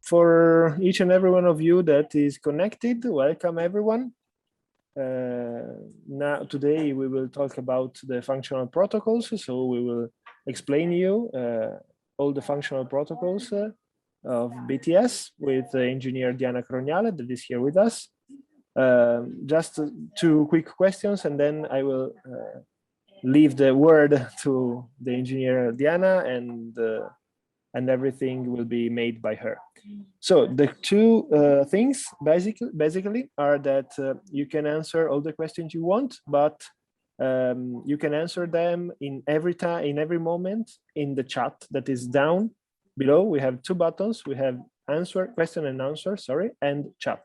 For each and every one of you that is connected, welcome everyone. Now, today we will talk about the functional protocols. So we will explain you all the functional protocols of BTS with engineer Diana Crognale that is here with us. Just two quick questions, and then I will leave the word to the engineer Diana, and everything will be made by her. So the two things basically are that you can answer all the questions you want, but you can answer them in every time, in every moment in the chat that is down below. We have two buttons. We have question and answer, sorry, and chat.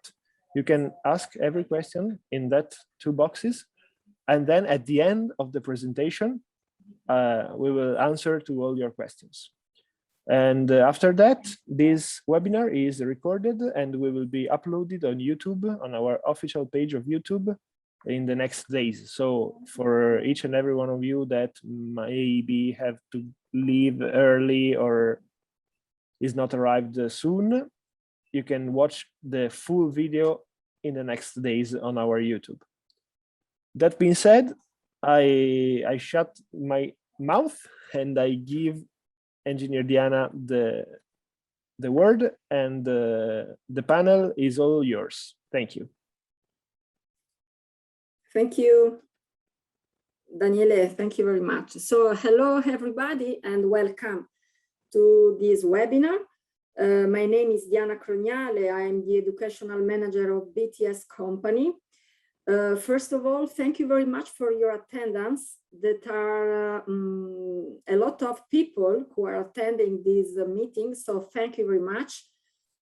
You can ask every question in that two boxes. And then at the end of the presentation, we will answer to all your questions. And after that, this webinar is recorded and we will be uploaded on YouTube, on our official page of YouTube in the next days. So for each and every one of you that maybe have to leave early or is not arrived soon, you can watch the full video in the next days on our YouTube. That being said, I shut my mouth and I give Engineer Diana the word, and the panel is all yours. Thank you. Thank you, Daniele. Thank you very much. So hello, everybody, and welcome to this webinar. My name is Diana Crognale. I am the educational manager of BTS company. First of all, thank you very much for your attendance. That are a lot of people who are attending this meeting, so thank you very much.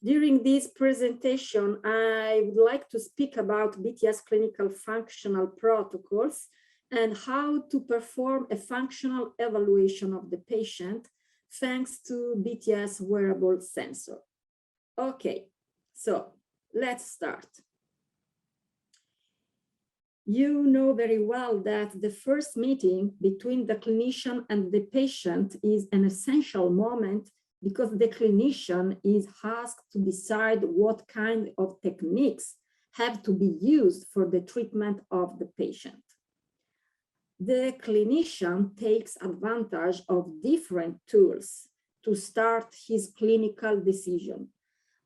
During this presentation, I would like to speak about BTS clinical functional protocols and how to perform a functional evaluation of the patient thanks to BTS wearable sensor. Okay, so let's start. You know very well that the first meeting between the clinician and the patient is an essential moment because the clinician is asked to decide what kind of techniques have to be used for the treatment of the patient. The clinician takes advantage of different tools to start his clinical decision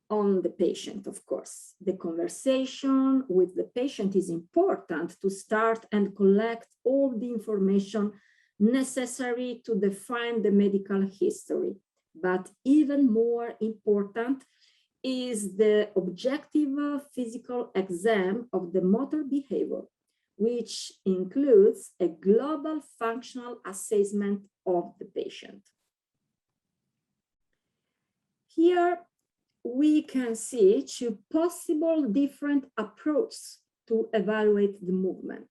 on the patient, of course. The conversation with the patient is important to start and collect all the information necessary to define the medical history. But even more important is the objective physical exam of the motor behavior, which includes a global functional assessment of the patient. Here, we can see two possible different approaches to evaluate the movement.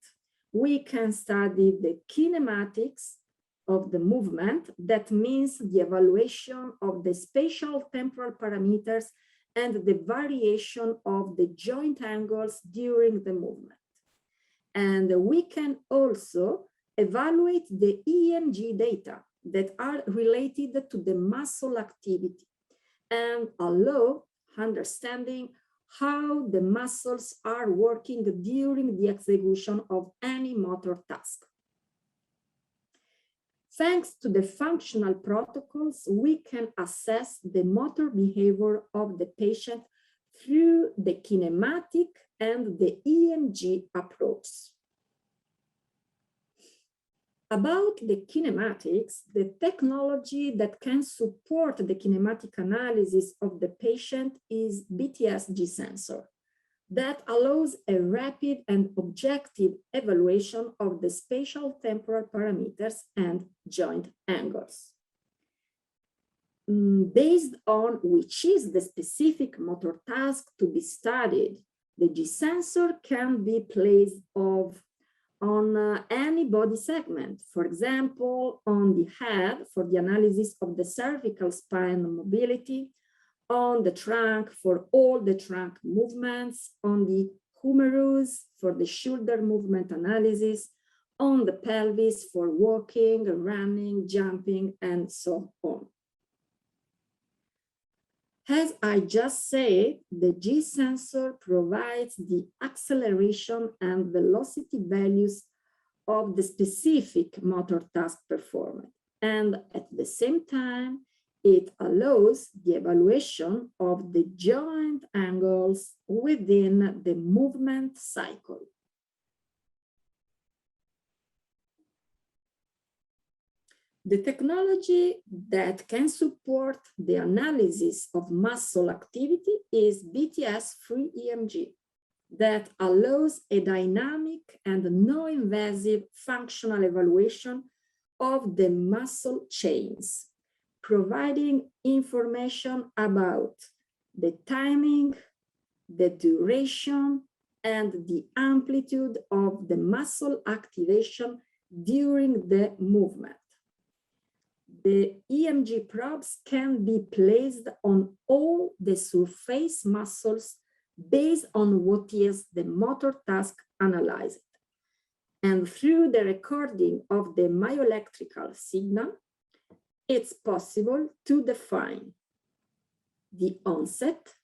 We can study the kinematics of the movement, that means the evaluation of the spatial temporal parameters and the variation of the joint angles during the movement. And we can also evaluate the EMG data that are related to the muscle activity and allow understanding how the muscles are working during the execution of any motor task. Thanks to the functional protocols, we can assess the motor behavior of the patient through the kinematic and the EMG approach. About the kinematics, the technology that can support the kinematic analysis of the patient is BTS G-sensor that allows a rapid and objective evaluation of the spatial temporal parameters and joint angles. Based on which is the specific motor task to be studied, the G-sensor can be placed on any body segment, for example, on the head for the analysis of the cervical spine mobility, on the trunk for all the trunk movements, on the humerus for the shoulder movement analysis, on the pelvis for walking, running, jumping, and so on. As I just said, the G sensor provides the acceleration and velocity values of the specific motor task performed. And at the same time, it allows the evaluation of the joint angles within the movement cycle. The technology that can support the analysis of muscle activity is BTS-free EMG that allows a dynamic and non-invasive functional evaluation of the muscle chains, providing information about the timing, the duration, and the amplitude of the muscle activation during the movement. The EMG probes can be placed on all the surface muscles based on what is the motor task analyzed. And through the recording of the myoelectrical signal, it's possible to define the onset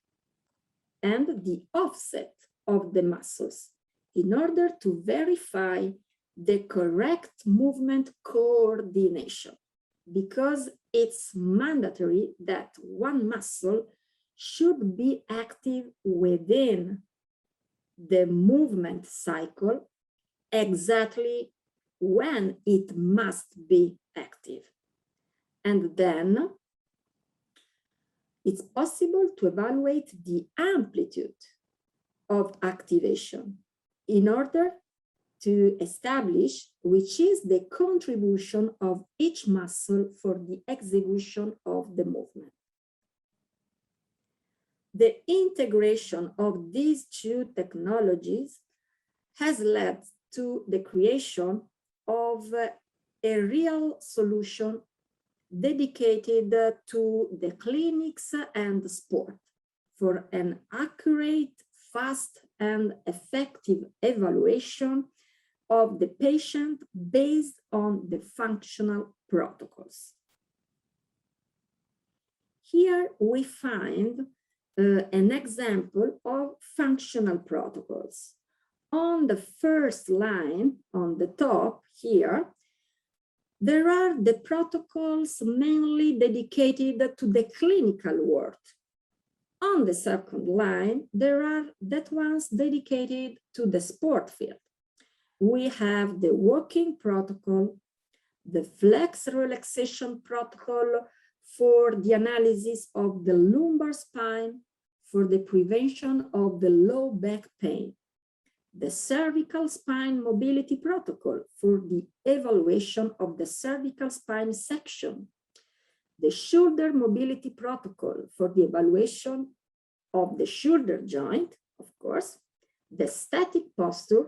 and the offset of the muscles in order to verify the correct movement coordination, because it's mandatory that one muscle should be active within the movement cycle exactly when it must be active. And then it's possible to evaluate the amplitude of activation in order to establish which is the contribution of each muscle for the execution of the movement. The integration of these two technologies has led to the creation of a real solution dedicated to the clinics and sport for an accurate, fast, and effective evaluation of the patient based on the functional protocols. Here we find an example of functional protocols. On the first line, on the top here, there are the protocols mainly dedicated to the clinical world. On the second line, there are that ones dedicated to the sport field. We have the walking protocol, the flex relaxation protocol for the analysis of the lumbar spine for the prevention of the low back pain, the cervical spine mobility protocol for the evaluation of the cervical spine section, the shoulder mobility protocol for the evaluation of the shoulder joint, of course, the static posture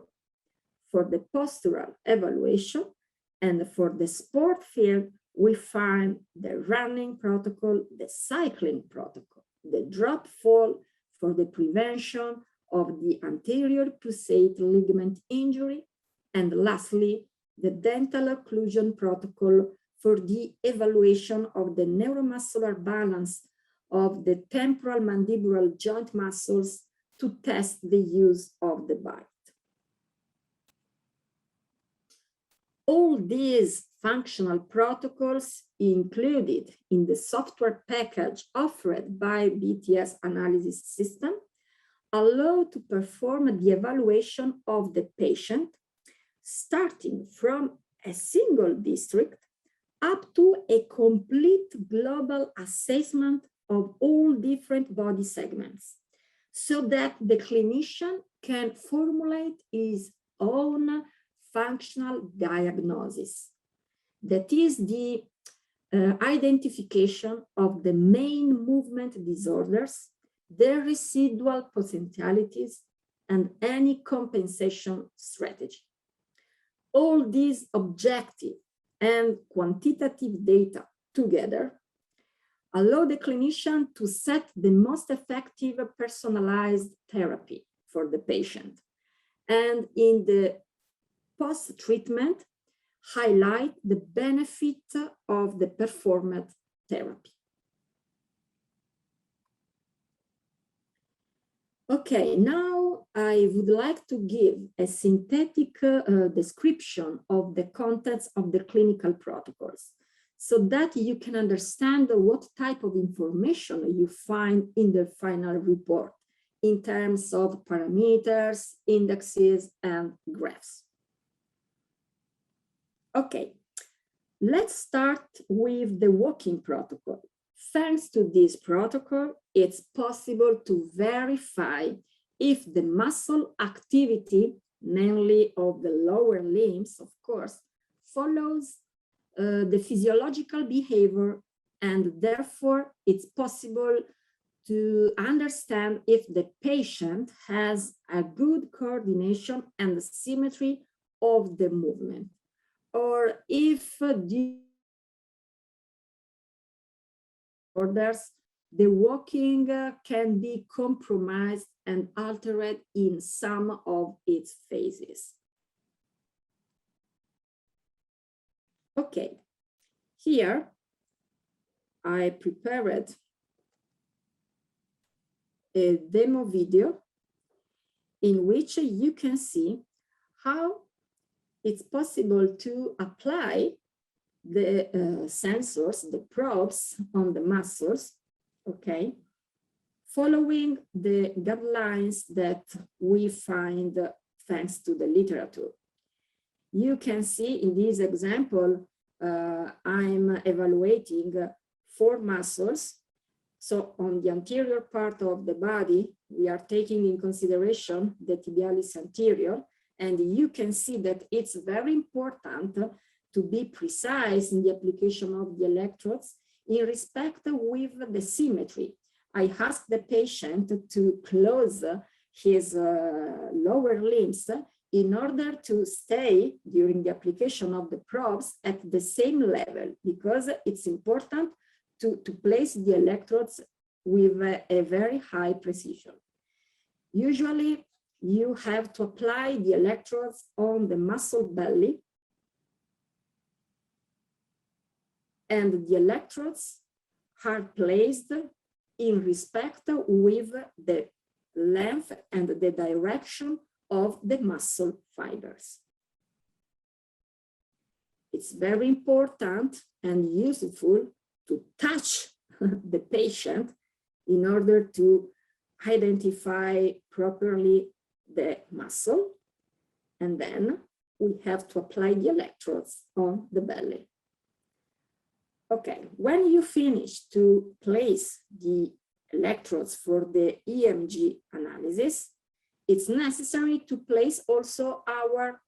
for the postural evaluation, and for the sport field, we find the running protocol, the cycling protocol, the drop fall for the prevention of the anterior cruciate ligament injury, and lastly, the dental occlusion protocol for the evaluation of the neuromuscular balance of the temporal mandibular joint muscles to test the use of the bite. All these functional protocols included in the software package offered by BTS Analysis System allow to perform the evaluation of the patient starting from a single district up to a complete global assessment of all different body segments, so that the clinician can formulate his own functional diagnosis. That is the identification of the main movement disorders, their residual potentialities, and any compensation strategy. All these objective and quantitative data together allow the clinician to set the most effective personalized therapy for the patient, and in the post-treatment highlight the benefit of the performed therapy. Okay, now I would like to give a synthetic description of the contents of the clinical protocols so that you can understand what type of information you find in the final report in terms of parameters, indexes, and graphs. Okay, let's start with the walking protocol. Thanks to this protocol, it's possible to verify if the muscle activity, mainly of the lower limbs, of course, follows the physiological behavior, and therefore it's possible to understand if the patient has a good coordination and symmetry of the movement, or if the walking can be compromised and altered in some of its phases. Okay, here I prepared a demo video in which you can see how it's possible to apply the sensors, the probes on the muscles, okay, following the guidelines that we find thanks to the literature. You can see in this example, I'm evaluating 4 muscles. So on the anterior part of the body, we are taking in consideration the tibialis anterior, and you can see that it's very important to be precise in the application of the electrodes in respect with the symmetry. I asked the patient to close his lower limbs in order to stay during the application of the probes at the same level, because it's important to place the electrodes with a very high precision. Usually, you have to apply the electrodes on the muscle belly, and the electrodes are placed in respect with the length and the direction of the muscle fibers. It's very important and useful to touch the patient in order to identify properly the muscle, and then we have to apply the electrodes on the belly. Okay, when you finish to place the electrodes for the EMG analysis, it's necessary to place also our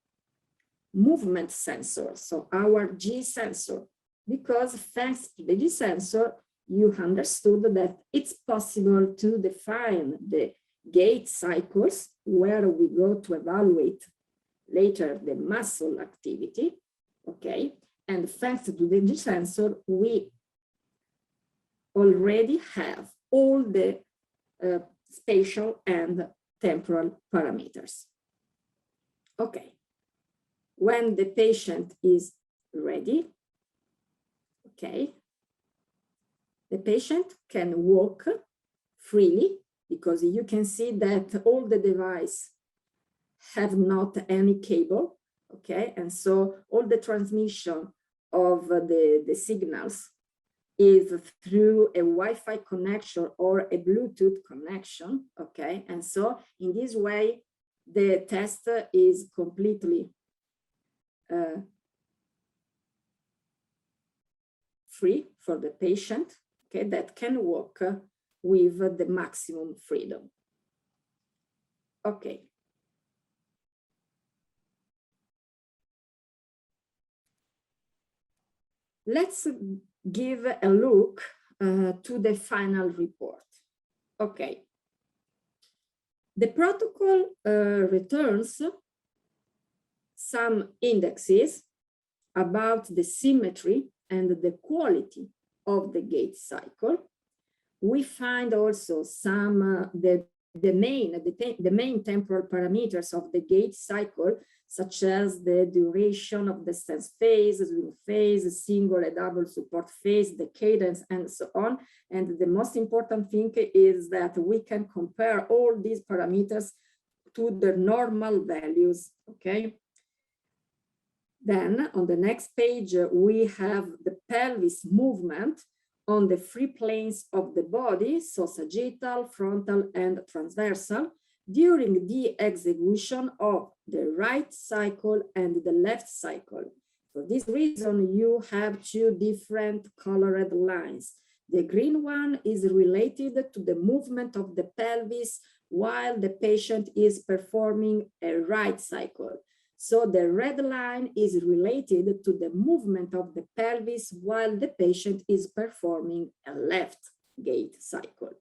movement sensor, so our G sensor, because thanks to the G sensor, you understood that it's possible to define the gait cycles where we go to evaluate later the muscle activity, okay? And thanks to the G sensor, we already have all the spatial and temporal parameters. Okay, when the patient is ready, okay, the patient can walk freely, because you can see that all the devices have not any cable, okay? And so all the transmission of the signals is through a Wi-Fi connection or a Bluetooth connection, okay? And so in this way, the test is completely free for the patient, okay, that can walk with the maximum freedom. Okay. Let's give a look to the final report. Okay. The protocol returns some indexes about the symmetry and the quality of the gait cycle. We find also some the main temporal parameters of the gait cycle, such as the duration of the stance phase, swing phase, single and double support phase, the cadence, and so on. And the most important thing is that we can compare all these parameters to the normal values, okay? Then on the next page, we have the pelvis movement on the three planes of the body, so sagittal, frontal, and transversal, during the execution of the right cycle and the left cycle. For this reason, you have two different colored lines. The green one is related to the movement of the pelvis while the patient is performing a right cycle. So the red line is related to the movement of the pelvis while the patient is performing a left gait cycle.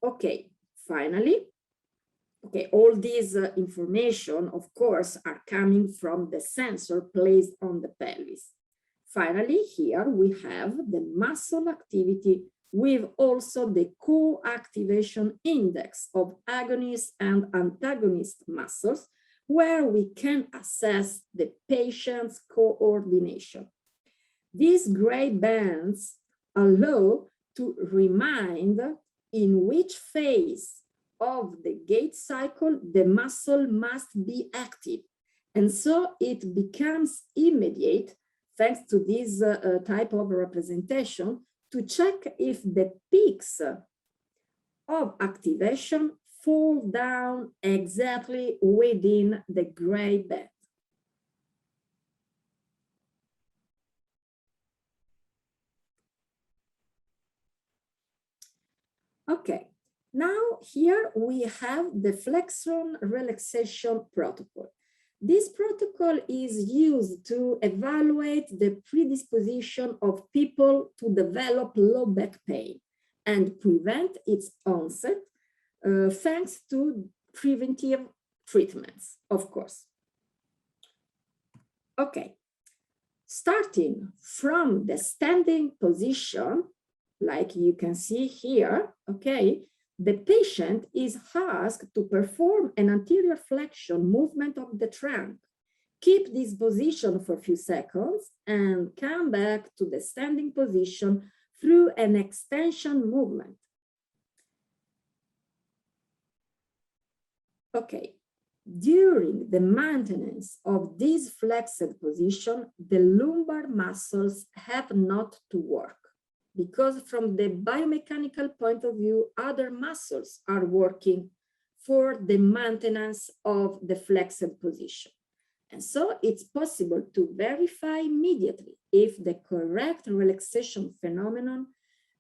Okay, finally, okay, all these information, of course, are coming from the sensor placed on the pelvis. Finally, here we have the muscle activity with also the co-activation index of agonist and antagonist muscles, where we can assess the patient's coordination. These gray bands allow to remind in which phase of the gait cycle the muscle must be active. And so it becomes immediate, thanks to this type of representation, to check if the peaks of activation fall down exactly within the gray band. Okay, now here we have the flexion relaxation protocol. This protocol is used to evaluate the predisposition of people to develop low back pain and prevent its onset thanks to preventive treatments, of course. Okay, starting from the standing position, like you can see here, okay, the patient is asked to perform an anterior flexion movement of the trunk. Keep this position for a few seconds and come back to the standing position through an extension movement. Okay, during the maintenance of this flexed position, the lumbar muscles have not to work, because from the biomechanical point of view, other muscles are working for the maintenance of the flexed position. And so it's possible to verify immediately if the correct relaxation phenomenon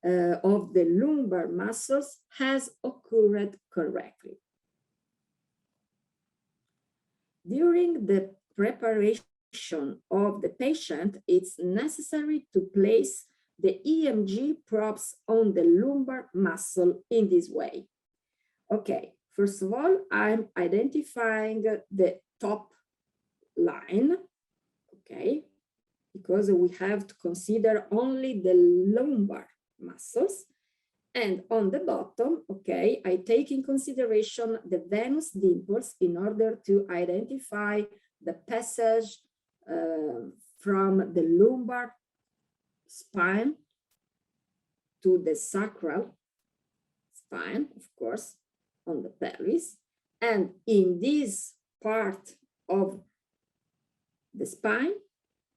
of the lumbar muscles has occurred correctly. During the preparation of the patient, it's necessary to place the EMG probes on the lumbar muscle in this way. Okay, first of all, I'm identifying the top line, okay, because we have to consider only the lumbar muscles. And on the bottom, okay, I take in consideration the venous dimples in order to identify the passage from the lumbar spine to the sacral spine, of course, on the pelvis. And in this part of the spine,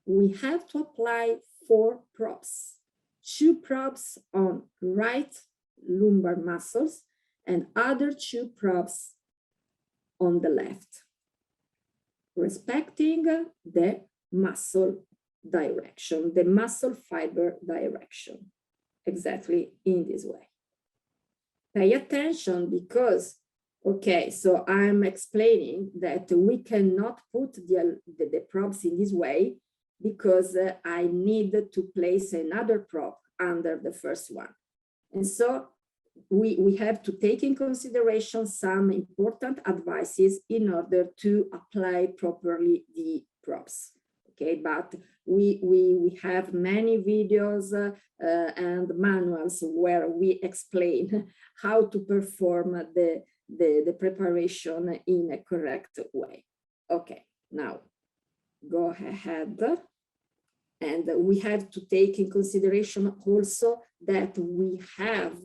we have to apply 4 probes. 2 probes on right lumbar muscles and other 2 probes on the left, respecting the muscle direction, the muscle fiber direction, exactly in this way. Pay attention because, okay, so I'm explaining that we cannot put the probes in this way because I need to place another probe under the first one. And so we have to take in consideration some important advices in order to apply properly the probes. Okay, but we have many videos and manuals where we explain how to perform the preparation in a correct way. Okay, now go ahead. And we have to take in consideration also that we have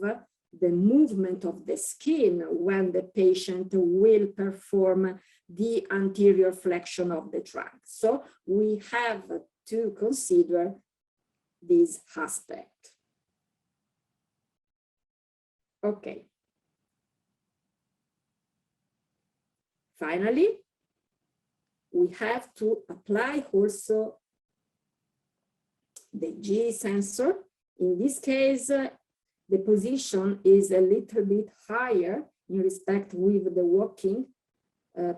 the movement of the skin when the patient will perform the anterior flexion of the trunk. So we have to consider this aspect. Okay. Finally, we have to apply also the G sensor. In this case, the position is a little bit higher in respect with the walking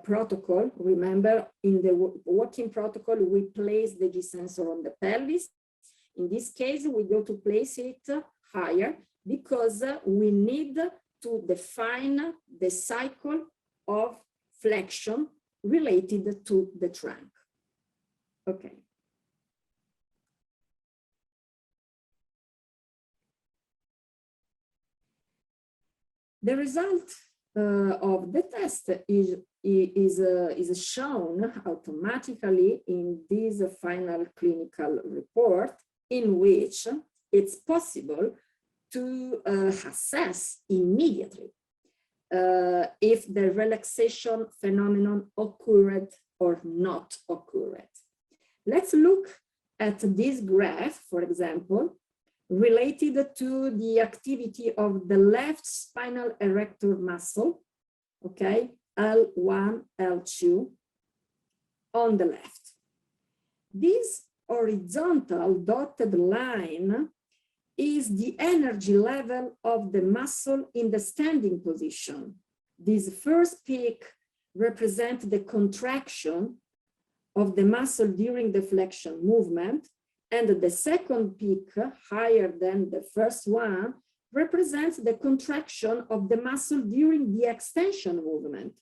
protocol. Remember, in the walking protocol, we place the G sensor on the pelvis. In this case, we go to place it higher because we need to define the cycle of flexion related to the trunk. Okay. The result of the test is shown automatically in this final clinical report, in which it's possible to assess immediately if the relaxation phenomenon occurred or not occurred. Let's look at this graph, for example, related to the activity of the left spinal erector muscle, okay, L1, L2, on the left. This horizontal dotted line is the energy level of the muscle in the standing position. This first peak represents the contraction of the muscle during the flexion movement, and the second peak, higher than the first one, represents the contraction of the muscle during the extension movement.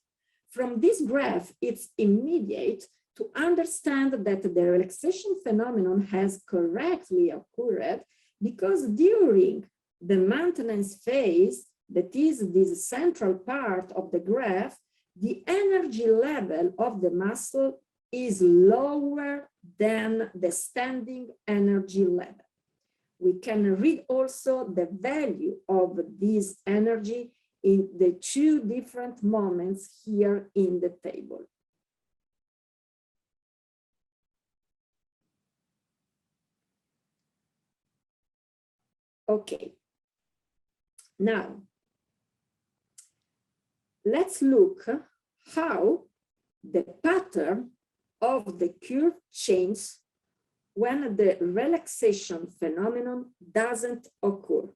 From this graph, it's immediate to understand that the relaxation phenomenon has correctly occurred, because during the maintenance phase, that is this central part of the graph, the energy level of the muscle is lower than the standing energy level. We can read also the value of this energy in the two different moments here in the table. Okay, now let's look how the pattern of the curve changes when the relaxation phenomenon doesn't occur.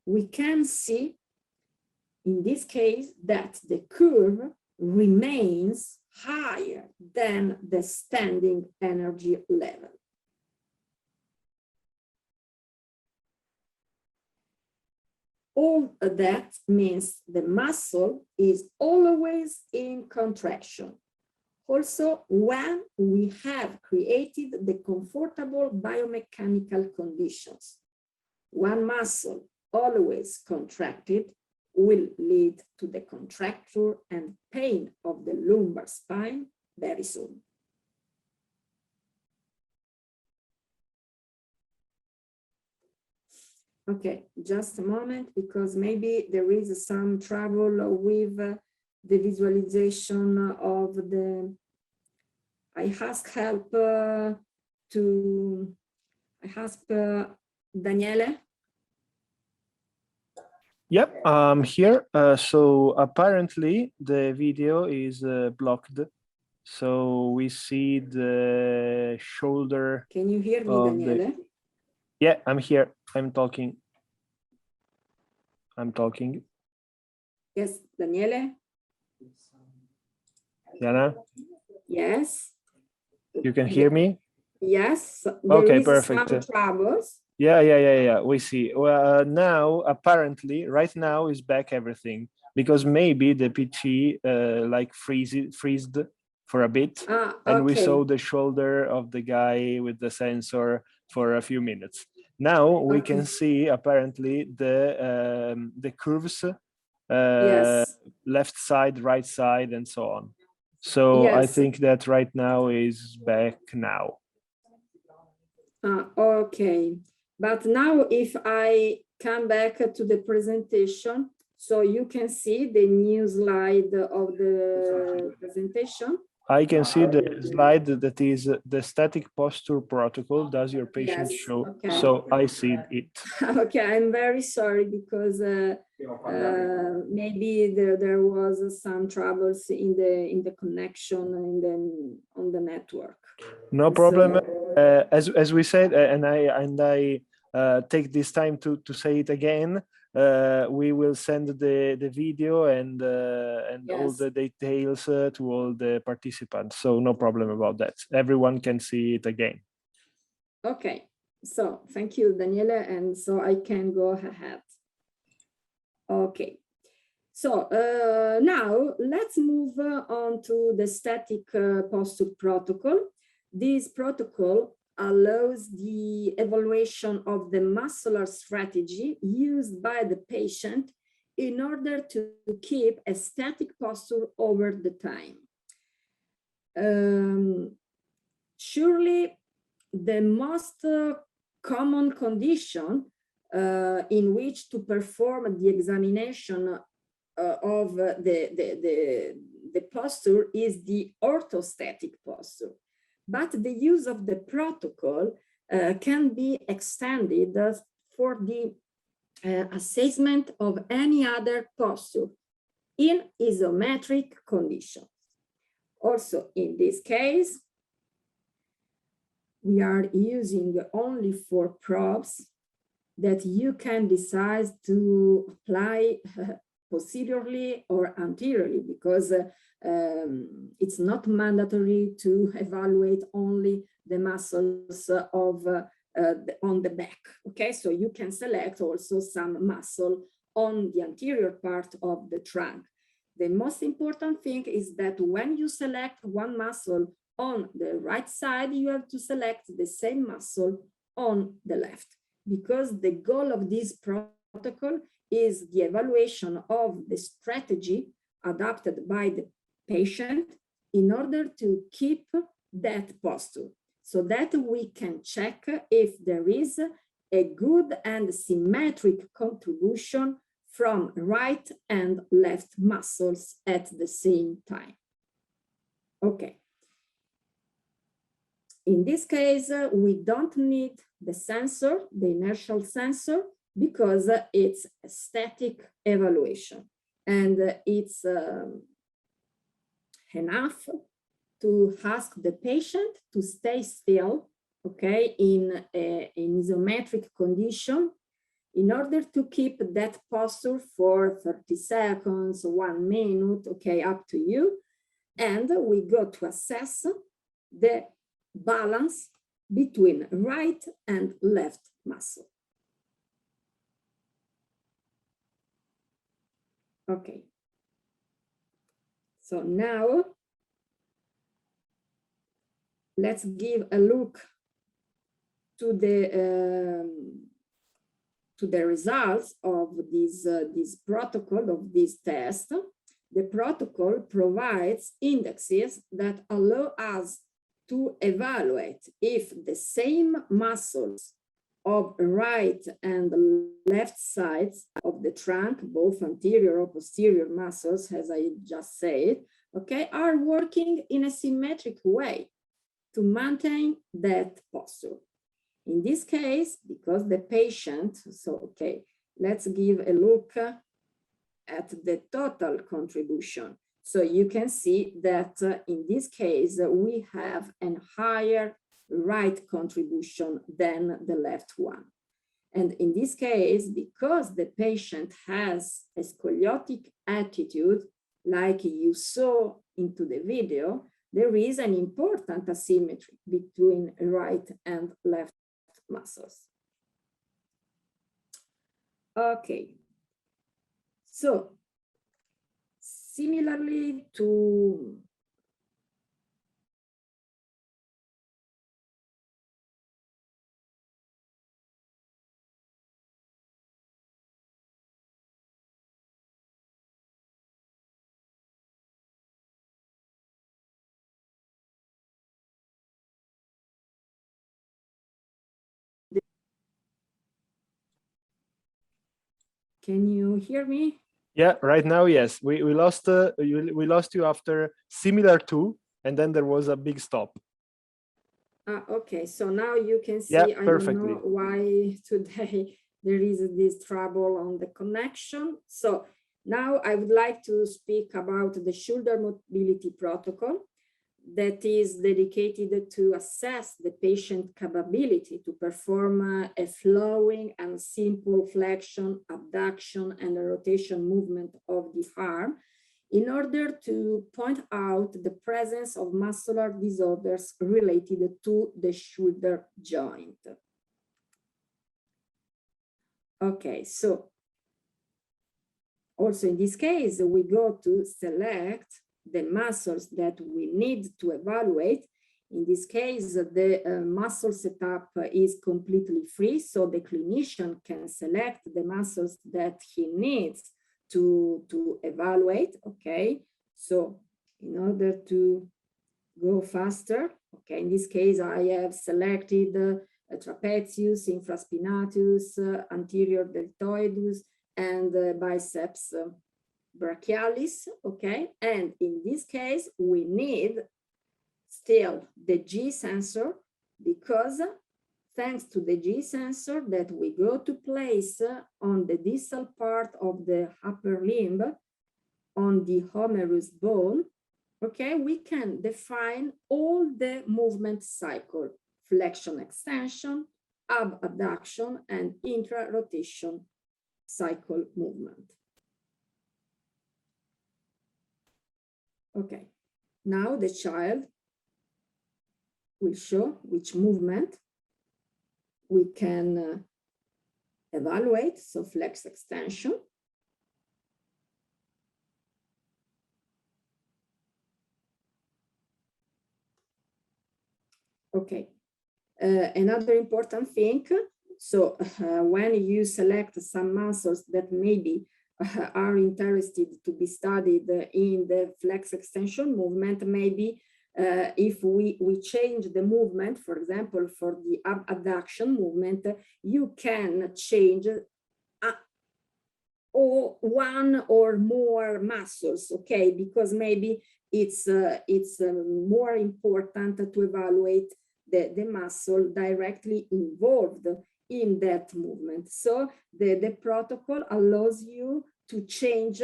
We can see in this case that the curve remains higher than the standing energy level. All that means the muscle is always in contraction. Also, when we have created the comfortable biomechanical conditions, one muscle always contracted will lead to the contracture and pain of the lumbar spine very soon. Okay, just a moment, because maybe there is some trouble with the visualization of the, I ask help I ask Daniele. Yep, I'm here. So apparently the video is blocked. So we see the shoulder. Can you hear me, Daniele? Yeah, I'm here. I'm talking. I'm talking. Yes, Daniele? Yana? Yes. You can hear me? Yes. Okay, perfect. Some troubles. Yeah. We see. Well, now, apparently, right now is back everything, because maybe the PT like freezed for a bit, and we saw the shoulder of the guy with the sensor for a few minutes. Now we can see apparently the curves Yes. left side, right side, and so on. So I Yes. think that right now is back now. Okay, but now if I come back to the presentation, so you can see the new slide of the presentation. I can see the slide that is the static posture protocol. Does your patient Yes, show? okay. So I see it. Okay, I'm very sorry because maybe there was some troubles in the connection on the network. No problem. So, As we said, and I take this time to say it again. We will send the video and all yes. the details to all the participants. So no problem about that. Everyone can see it again. Okay, so thank you, Daniele, and so I can go ahead. Okay, so now let's move on to the static posture protocol. This protocol allows the evaluation of the muscular strategy used by the patient in order to keep a static posture over the time. Surely the most common condition in which to perform the examination of the posture is the orthostatic posture. But the use of the protocol can be extended for the assessment of any other posture in isometric conditions. Also, in this case, we are using only 4 probes that you can decide to apply posteriorly or anteriorly, because it's not mandatory to evaluate only the muscles of on the back. Okay, so you can select also some muscle on the anterior part of the trunk. The most important thing is that when you select one muscle on the right side, you have to select the same muscle on the left, because the goal of this protocol is the evaluation of the strategy adopted by the patient in order to keep that posture, so that we can check if there is a good and symmetric contribution from right and left muscles at the same time. Okay. In this case, we don't need the sensor, the inertial sensor, because it's a static evaluation, and it's enough to ask the patient to stay still, okay, in an isometric condition, in order to keep that posture for 30 seconds, 1 minute, okay, up to you. And we go to assess the balance between right and left muscle. Okay. So now let's give a look to the results of this protocol, of this test. The protocol provides indexes that allow us to evaluate if the same muscles of right and left sides of the trunk, both anterior or posterior muscles, as I just said, okay, are working in a symmetric way to maintain that posture. In this case, because the patient, so okay, let's give a look at the total contribution. So you can see that in this case, we have a higher right contribution than the left one. And in this case, because the patient has a scoliotic attitude, like you saw into the video, there is an important asymmetry between right and left muscles. Okay. So similarly to Can you hear me? Yeah, right now, yes. We lost we lost you after similar to, and then there was a big stop. Okay, so now you can see, Yeah, I perfectly. don't know why today there is this trouble on the connection. So now I would like to speak about the shoulder mobility protocol that is dedicated to assess the patient capability to perform a flowing and simple flexion, abduction, and a rotation movement of the arm in order to point out the presence of muscular disorders related to the shoulder joint. Okay, so also in this case, we go to select the muscles that we need to evaluate. In this case, the muscle setup is completely free, so the clinician can select the muscles that he needs to evaluate, okay? So in order to go faster, okay, in this case, I have selected trapezius, infraspinatus, anterior deltoidus, and biceps brachialis, okay? And in this case, we need still the G sensor, because thanks to the G sensor that we go to place on the distal part of the upper limb, on the humerus bone, okay, we can define all the movement cycle, flexion extension, abduction, and intra-rotation cycle movement. Okay, now the child will show which movement we can evaluate, so flex extension. Okay, another important thing, so when you select some muscles that maybe are interested to be studied in the flex extension movement, maybe if we change the movement, for example, for the abduction movement, you can change or one or more muscles, okay? Because maybe it's more important to evaluate the muscle directly involved in that movement. So the protocol allows you to change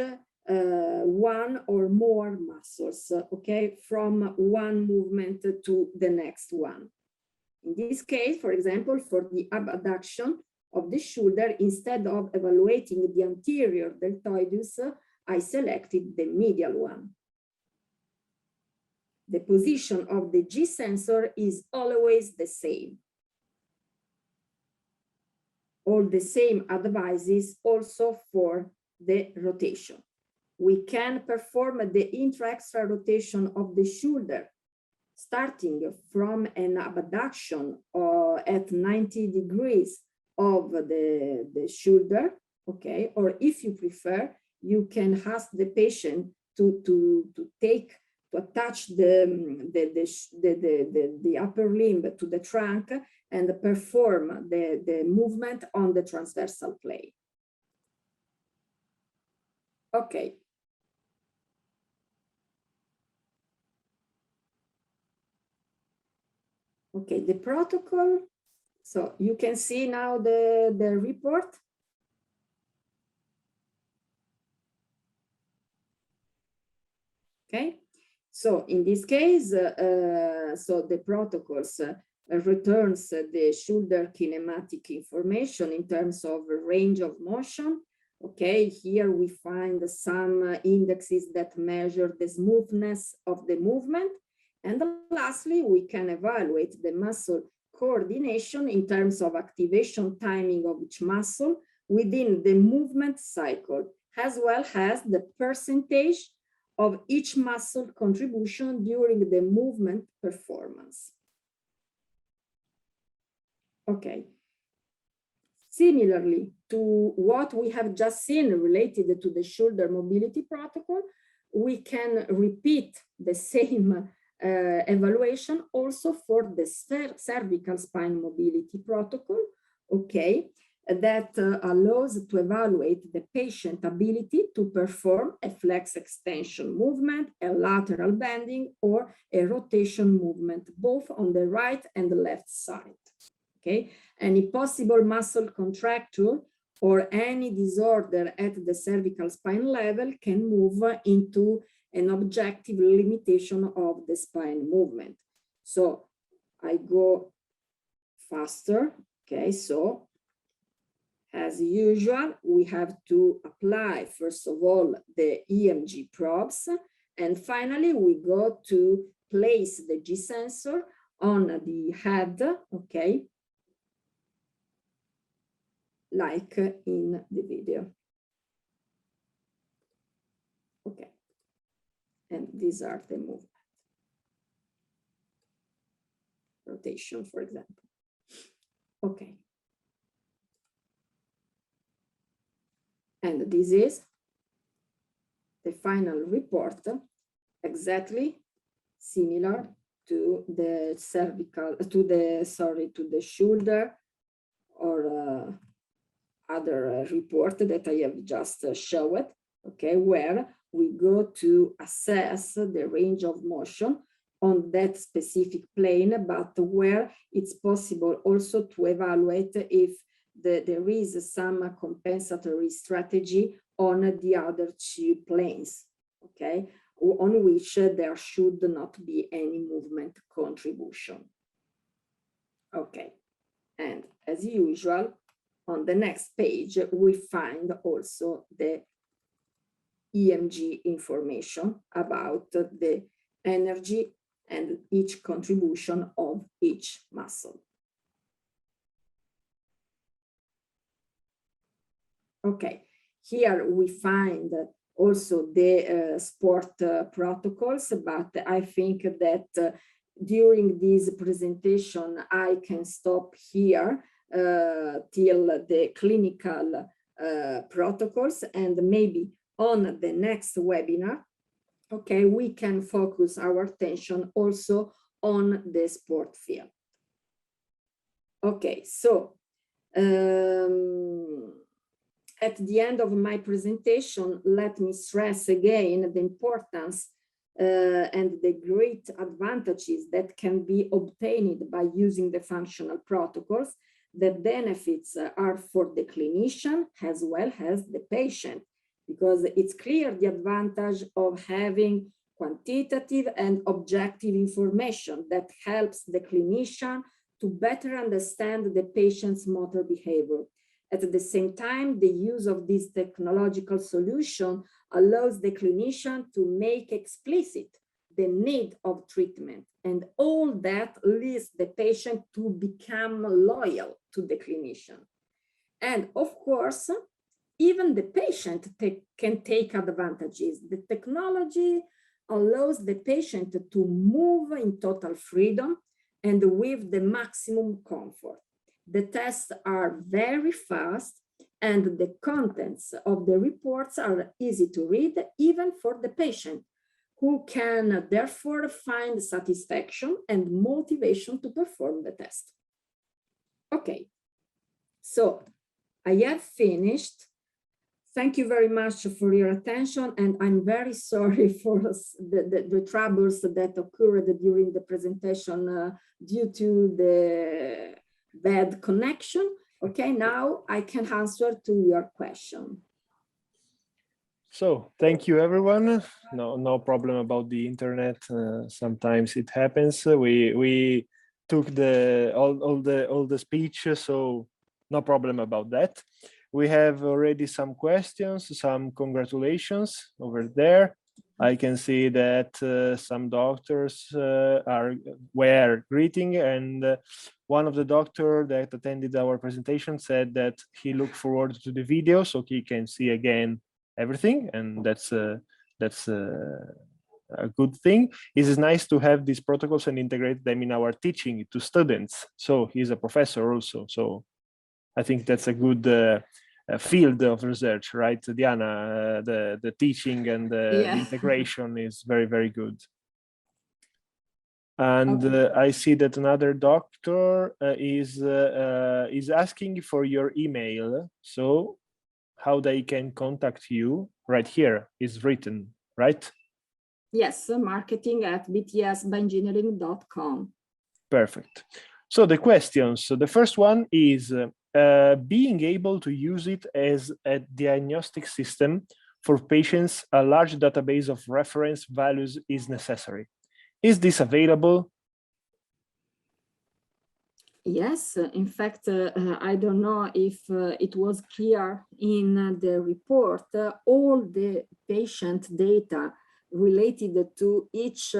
one or more muscles, okay, from one movement to the next one. In this case, for example, for the abduction of the shoulder, instead of evaluating the anterior deltoidus, I selected the medial one. The position of the G sensor is always the same. All the same advices also for the rotation. We can perform the intra-extra rotation of the shoulder, starting from an abduction at 90 degrees of the shoulder, okay? Or if you prefer, you can ask the patient to attach the upper limb to the trunk and perform the movement on the transversal plane. Okay. Okay, the protocol. So you can see now the report. Okay, so in this case, so the protocols returns the shoulder kinematic information in terms of range of motion. Okay, here we find some indexes that measure the smoothness of the movement. And lastly, we can evaluate the muscle coordination in terms of activation timing of each muscle within the movement cycle, as well as the percentage of each muscle contribution during the movement performance. Okay. Similarly to what we have just seen related to the shoulder mobility protocol, we can repeat the same evaluation also for the cervical spine mobility protocol. Okay. that allows to evaluate the patient ability to perform a flex extension movement, a lateral bending, or a rotation movement, both on the right and the left side. Okay, any possible muscle contracture or any disorder at the cervical spine level can move into an objective limitation of the spine movement. So I go faster. Okay, so as usual, we have to apply, first of all, the EMG probes. And finally, we go to place the G sensor on the head, okay, like in the video. Okay, and these are the movement. Rotation, for example. Okay. And this is the final report, exactly similar to the cervical, to the shoulder or other report that I have just showed, okay, where we go to assess the range of motion on that specific plane, but where it's possible also to evaluate if there is some compensatory strategy on the other two planes, okay, on which there should not be any movement contribution. Okay, and as usual, on the next page, we find also the EMG information about the energy and each contribution of each muscle. Okay, here we find also the sport protocols, but I think that during this presentation, I can stop here till the clinical protocols, and maybe on the next webinar, okay, we can focus our attention also on the sport field. Okay, so at the end of my presentation, let me stress again the importance and the great advantages that can be obtained by using the functional protocols. The benefits are for the clinician as well as the patient, because it's clear the advantage of having quantitative and objective information that helps the clinician to better understand the patient's motor behavior. At the same time, the use of this technological solution allows the clinician to make explicit the need of treatment, and all that leads the patient to become loyal to the clinician. And of course, even the patient can take advantages. The technology allows the patient to move in total freedom and with the maximum comfort. The tests are very fast and the contents of the reports are easy to read, even for the patient, who can therefore find satisfaction and motivation to perform the test. Okay, so I have finished. Thank you very much for your attention, and I'm very sorry for the troubles that occurred during the presentation due to the bad connection. Okay, now I can answer to your question. So thank you, everyone. No problem about the internet. Sometimes it happens. We took all the speech, so no problem about that. We have already some questions, some congratulations over there. I can see that some doctors were greeting, and one of the doctors that attended our presentation said that he looked forward to the video so he can see again everything, and that's a good thing. It is nice to have these protocols and integrate them in our teaching to students. So he's a professor also, so I think that's a good field of research, right, Diana? The teaching and the integration is very, very good. And Okay. I see that another doctor is asking for your email. So how they can contact you right here is written, right? Yes, marketing@btsbioengineering.com. Perfect. So the questions, so the first one is being able to use it as a diagnostic system for patients, a large database of reference values is necessary. Is this available? Yes, in fact, I don't know if it was clear in the report, all the patient data related to each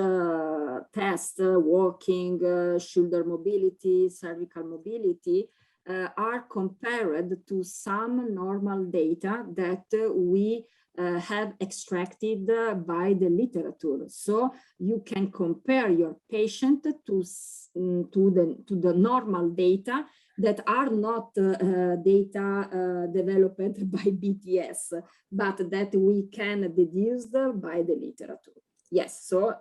test, walking, shoulder mobility, cervical mobility, are compared to some normal data that we have extracted by the literature. So you can compare your patient to the normal data that are not data developed by BTS, but that we can deduce by the literature. Yes, so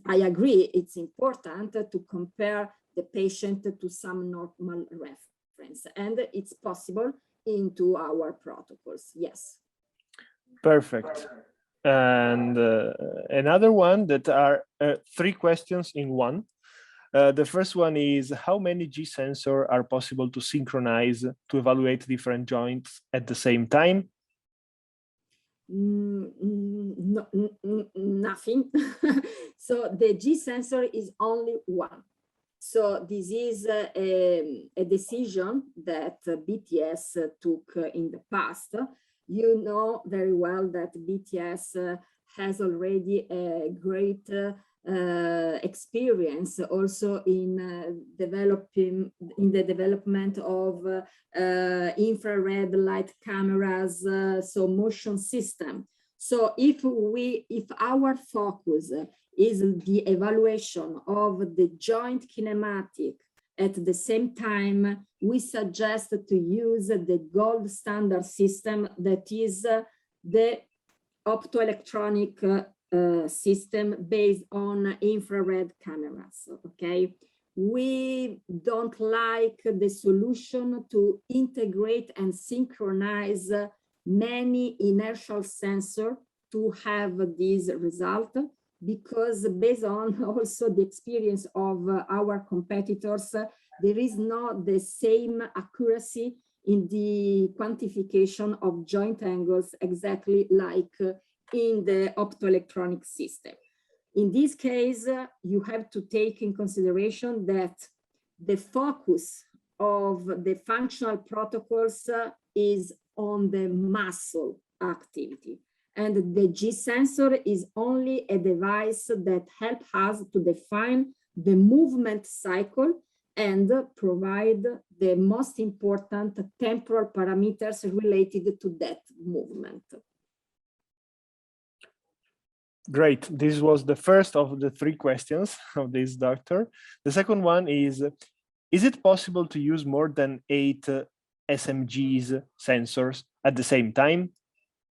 I agree, it's important to compare the patient to some normal reference, and it's possible into our protocols, yes. Perfect. And another one that are 3 questions in one. The first one is how many G sensors are possible to synchronize to evaluate different joints at the same time? No, nothing. So the G sensor is only one. So this is a decision that BTS took in the past. You know very well that BTS has already a great experience also in the development of infrared light cameras, so motion system. So if our focus is the evaluation of the joint kinematic, at the same time, we suggest to use the gold standard system that is the optoelectronic system based on infrared cameras, okay? We don't like the solution to integrate and synchronize many inertial sensors to have this result, because based on also the experience of our competitors, there is not the same accuracy in the quantification of joint angles exactly like in the optoelectronic system. In this case, you have to take in consideration that the focus of the functional protocols is on the muscle activity. And the G sensor is only a device that helps us to define the movement cycle and provide the most important temporal parameters related to that movement. Great. This was the first of the 3 questions of this doctor. The second one is it possible to use more than 8 SMGs sensors at the same time?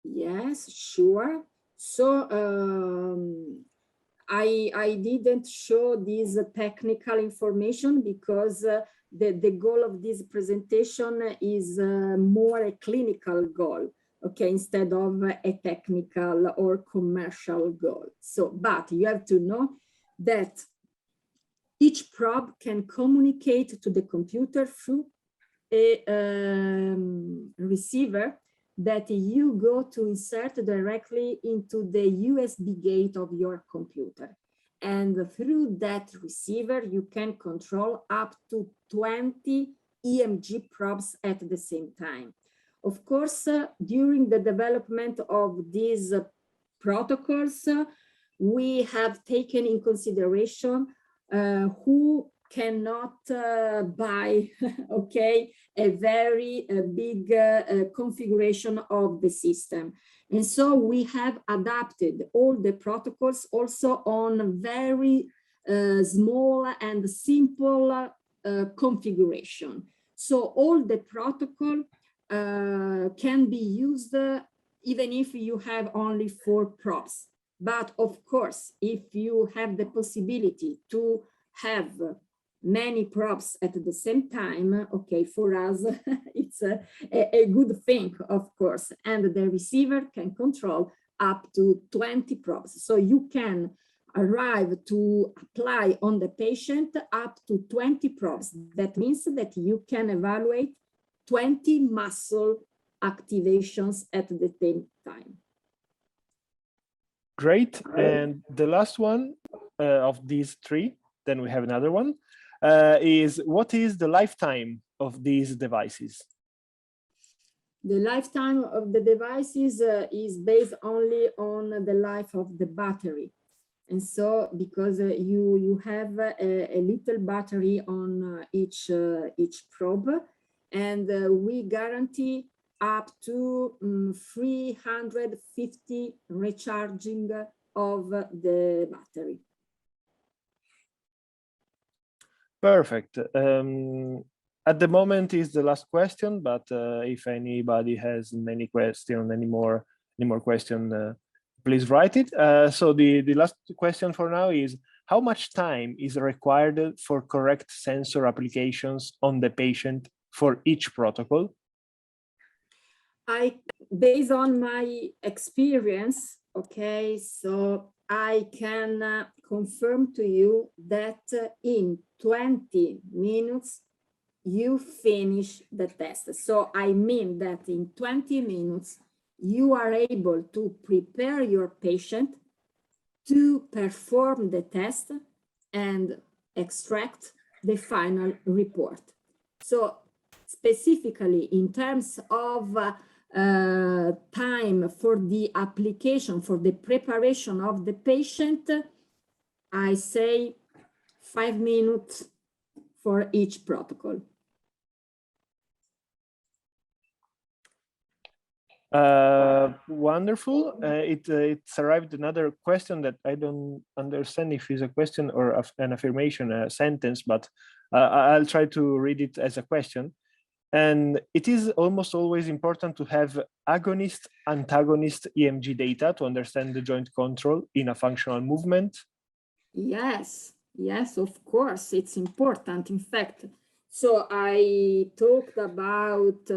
Yes, sure. So I didn't show this technical information because the goal of this presentation is more a clinical goal, okay, instead of a technical or commercial goal. So, but you have to know that each probe can communicate to the computer through a receiver that you go to insert directly into the USB gate of your computer. And through that receiver, you can control up to 20 EMG probes at the same time. Of course, during the development of these protocols, we have taken in consideration who cannot buy, okay, a very big configuration of the system. And so we have adapted all the protocols also on very small and simple configuration. So all the protocol can be used even if you have only 4 probes. But of course, if you have the possibility to have many props at the same time, okay, for us, it's a good thing, of course, and the receiver can control up to 20 props. So you can arrive to apply on the patient up to 20 props. That means that you can evaluate 20 muscle activations at the same time. Great. And the last one of these three, then we have another one, is what is the lifetime of these devices? The lifetime of the devices is based only on the life of the battery. And so because you have a little battery on each probe, and we guarantee up to 350 recharging of the battery. Perfect. At the moment is the last question, but if anybody has any more question, please write it. So the last question for now is, how much time is required for correct sensor applications on the patient for each protocol? Based on my experience, okay, so I can confirm to you that in 20 minutes, you finish the test. So I mean that in 20 minutes, you are able to prepare your patient to perform the test and extract the final report. So specifically in terms of time for the application, for the preparation of the patient, I say 5 minutes for each protocol. Wonderful. It's arrived another question that I don't understand if it's a question or an affirmation, a sentence, but I'll try to read it as a question. And it is almost always important to have agonist-antagonist EMG data to understand the joint control in a functional movement. Yes, yes, of course, it's important. In fact, so I talked about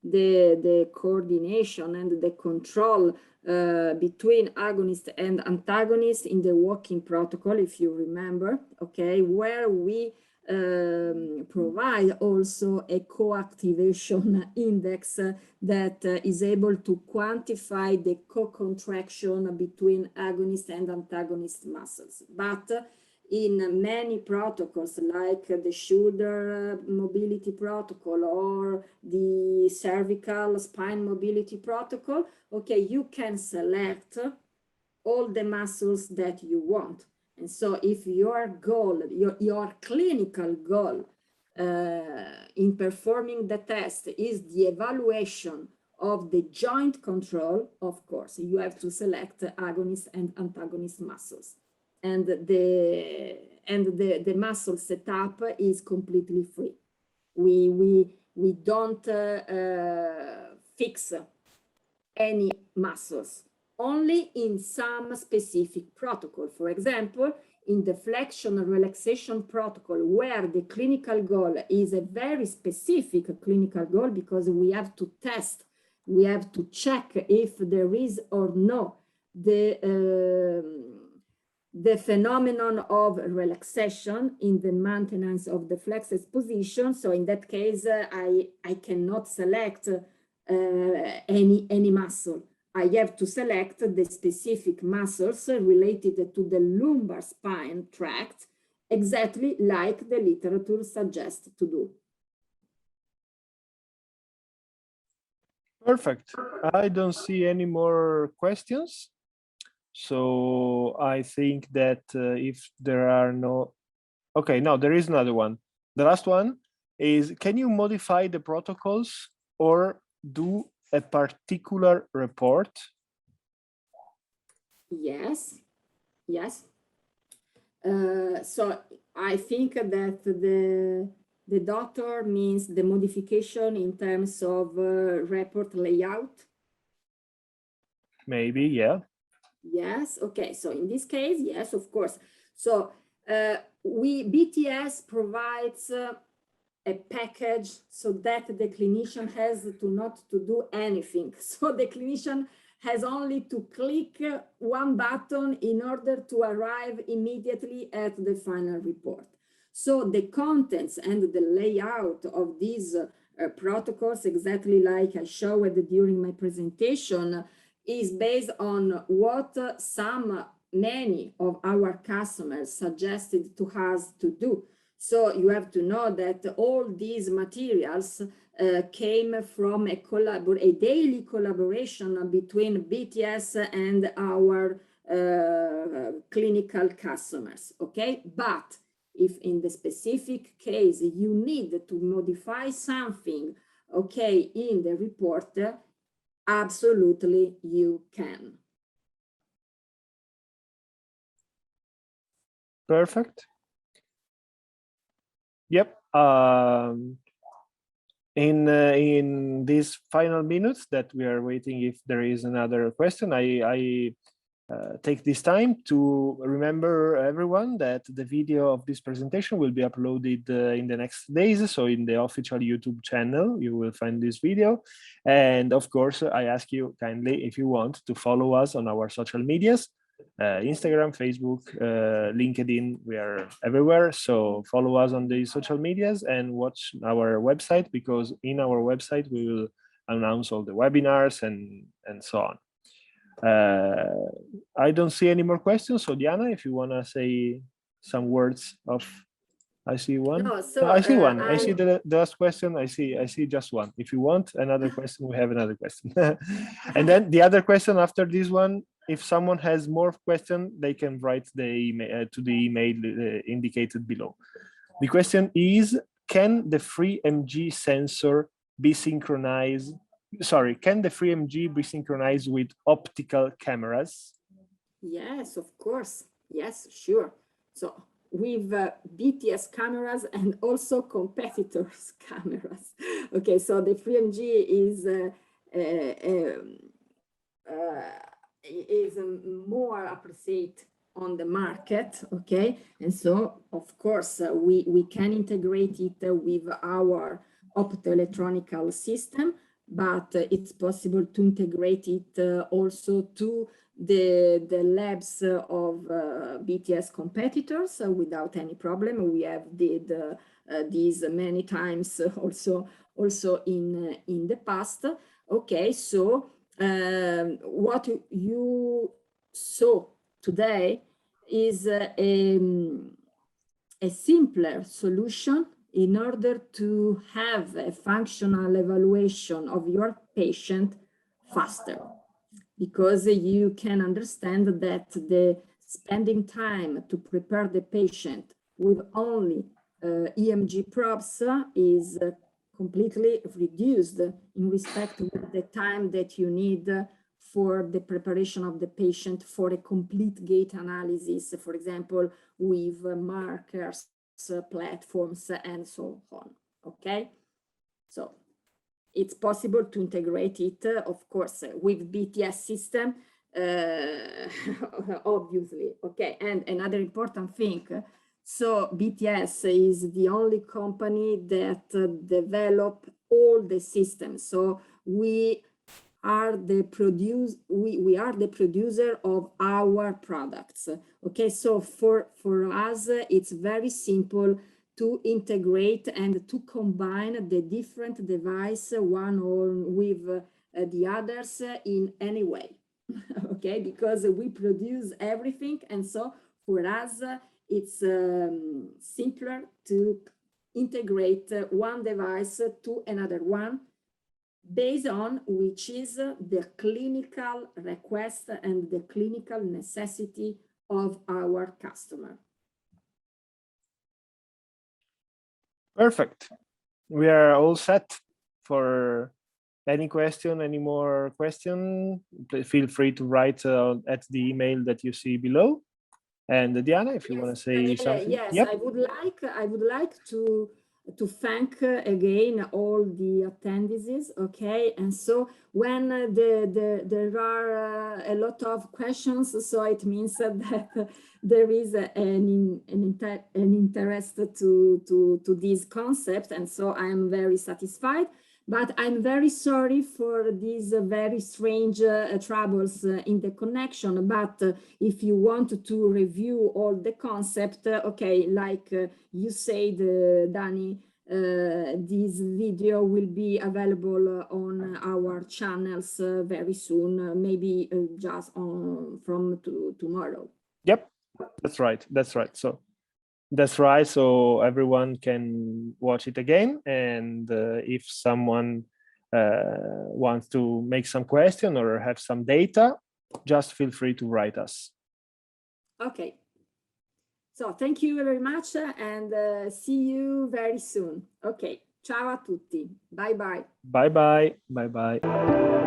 the coordination and the control between agonist and antagonist in the walking protocol, if you remember, okay, where we provide also a co-activation index that is able to quantify the co-contraction between agonist and antagonist muscles. But in many protocols, like the shoulder mobility protocol or the cervical spine mobility protocol, okay, you can select all the muscles that you want. And so if your goal, your clinical goal in performing the test is the evaluation of the joint control, of course, you have to select agonist and antagonist muscles. And the muscle setup is completely free. We don't fix any muscles, only in some specific protocol. For example, in the flexion relaxation protocol, where the clinical goal is a very specific clinical goal, because we have to test, we have to check if there is or no the phenomenon of relaxation in the maintenance of the flexed position. So in that case, I cannot select any muscle. I have to select the specific muscles related to the lumbar spine tract, exactly like the literature suggests to do. Perfect. I don't see any more questions. So I think that if there are no, okay, no, there is another one. The last one is, can you modify the protocols or do a particular report? Yes, yes. So I think that the doctor means the modification in terms of report layout. Maybe, yeah. Yes, okay, so in this case, yes, of course. So BTS provides a package so that the clinician has to not to do anything. So the clinician has only to click one button in order to arrive immediately at the final report. So the contents and the layout of these protocols, exactly like I showed during my presentation, is based on what many of our customers suggested to us to do. So you have to know that all these materials came from a daily collaboration between BTS and our clinical customers, okay? But if in the specific case you need to modify something, okay, in the report, absolutely you can. Perfect. Yep. In these final minutes that we are waiting, if there is another question, I take this time to remember everyone that the video of this presentation will be uploaded in the next days. So in the official YouTube channel, you will find this video. And of course, I ask you kindly, if you want, to follow us on our social medias. Instagram, Facebook, LinkedIn, we are everywhere. So follow us on the social medias and watch our website, because in our website we will announce all the webinars and so on. I don't see any more questions. So Diana, if you want to say some words of, I see one. No, so, No, I see one. I see the last question. I see just one. If you want another question, we have another question. And then the other question after this one, if someone has more question, they can write the email to the email indicated below. The question is, can the FreeMG sensor be synchronized? Sorry, can the FreeMG be synchronized with optical cameras? Yes, of course. Yes, sure. So with BTS cameras and also competitors' cameras. Okay, so the FreeMG is more appreciated on the market, okay? And so, of course, we can integrate it with our optoelectronic system, but it's possible to integrate it also to the labs of BTS competitors without any problem. We have did these many times also in the past. Okay, so what you saw today is a simpler solution in order to have a functional evaluation of your patient faster, because you can understand that the spending time to prepare the patient with only EMG probes is completely reduced in respect to the time that you need for the preparation of the patient for a complete gait analysis, for example, with markers, platforms, and so on, okay? So it's possible to integrate it, of course, with BTS system, obviously, okay? And another important thing, so BTS is the only company that develop all the systems. So we are the producer of our products. Okay, so for us, it's very simple to integrate and to combine the different device one with the others in any way. Okay, because we produce everything, and so for us it's simpler to integrate one device to another one based on which is the clinical request and the clinical necessity of our customer. Perfect. We are all set for any question, any more question. Please feel free to write at the email that you see below. And Diana, if you want to say something. Yes, yep. I would like to to thank again all the attendees, okay? And so when there are a lot of questions, so it means that there is an interest to this concept, and so I'm very satisfied. But I'm very sorry for these very strange troubles in the connection. But if you want to review all the concept, okay, like you said, Danny, this video will be available on our channels very soon, maybe just from tomorrow. Yep, that's right. That's right. So that's right. So everyone can watch it again. And if someone wants to make some question or have some data, just feel free to write us. Okay. So thank you very much and see you very soon. Okay. Ciao a tutti. Bye bye. Bye bye. Bye bye.